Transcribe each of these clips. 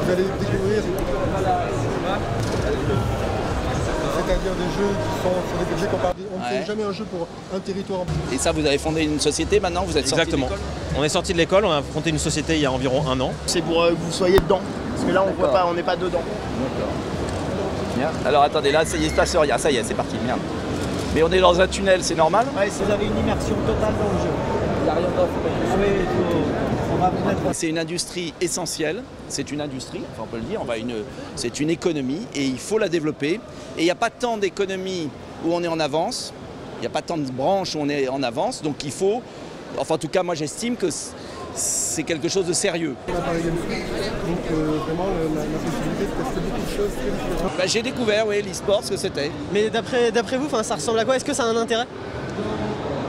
vous allez découvrir, c'est-à-dire des jeux qui sont sur des budgets qu'on parle. On ne fait jamais un jeu pour un territoire. Et ça, vous avez fondé une société maintenant, vous êtes sorti de l'école ? Exactement. On est sorti de l'école, on a fondé une société il y a environ 1 an. C'est pour que vous soyez dedans. Parce que là, on voit pas, on n'est pas dedans. D'accord. Bien. Alors attendez, là, il se passe rien. Ça y est, c'est parti. Merde. Mais on est dans un tunnel, c'est normal ? Ouais, vous avez une immersion totale dans le jeu. Il n'y a rien d'autre. Ah oui, on va vous mettre. C'est une industrie essentielle, c'est une industrie, enfin on peut le dire, c'est une économie et il faut la développer. Et il n'y a pas tant d'économies où on est en avance, il n'y a pas tant de branches où on est en avance, donc il faut, enfin en tout cas moi j'estime que c'est quelque chose de sérieux. On a parlé Games Week, donc vraiment la possibilité de tester beaucoup de choses. Bah, j'ai découvert, oui, l'e-sport, ce que c'était. Mais d'après vous, ça ressemble à quoi? Est-ce que ça a un intérêt?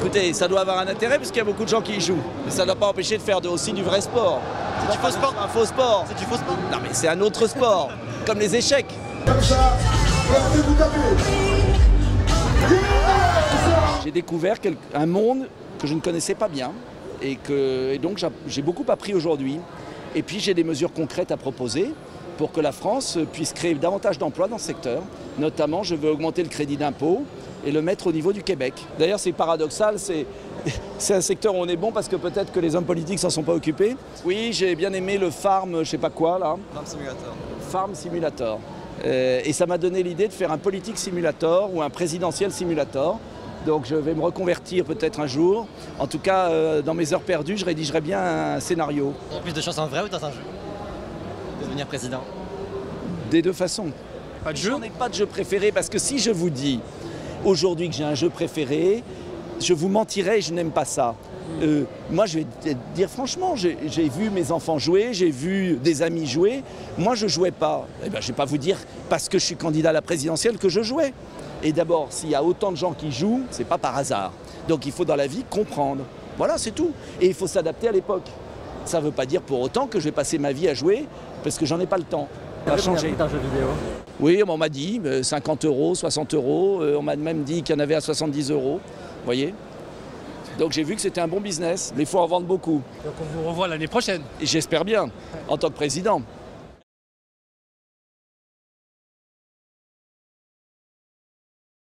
Écoutez, ça doit avoir un intérêt parce qu'il y a beaucoup de gens qui y jouent. Mais ça ne doit pas empêcher de faire aussi du vrai sport. C'est du faux sport? Un faux sport. C'est du faux sport? Non mais c'est un autre sport, comme les échecs. Comme ça, vous tapez. J'ai découvert un monde que je ne connaissais pas bien et donc j'ai beaucoup appris aujourd'hui. Et puis j'ai des mesures concrètes à proposer pour que la France puisse créer davantage d'emplois dans ce secteur. Notamment, je veux augmenter le crédit d'impôt et le mettre au niveau du Québec. D'ailleurs, c'est paradoxal, c'est un secteur où on est bon parce que peut-être que les hommes politiques s'en sont pas occupés. Oui, j'ai bien aimé le Farm, je sais pas quoi là. Farm Simulator. Farm Simulator. Et ça m'a donné l'idée de faire un politique simulator ou un présidentiel simulator. Donc je vais me reconvertir peut-être un jour. En tout cas, dans mes heures perdues, je rédigerai bien un scénario. Il y a plus de chances en vrai ou dans un jeu de devenir président? Des deux façons. Pas de jeu? Je n'ai pas de jeu préféré parce que si je vous dis aujourd'hui que j'ai un jeu préféré, je vous mentirais et je n'aime pas ça. Moi, je vais te dire franchement, j'ai vu mes enfants jouer, j'ai vu des amis jouer. Moi, je ne jouais pas. Eh ben, je ne vais pas vous dire parce que je suis candidat à la présidentielle que je jouais. Et d'abord, s'il y a autant de gens qui jouent, ce n'est pas par hasard. Donc il faut dans la vie comprendre. Voilà, c'est tout. Et il faut s'adapter à l'époque. Ça ne veut pas dire pour autant que je vais passer ma vie à jouer parce que j'en ai pas le temps. Ça va changer. Un jeu vidéo? Oui, on m'a dit 50 €, 60 €. On m'a même dit qu'il y en avait à 70 €. Vous voyez ? Donc j'ai vu que c'était un bon business, mais il faut en vendre beaucoup. Donc on vous revoit l'année prochaine. Et j'espère bien, en tant que président.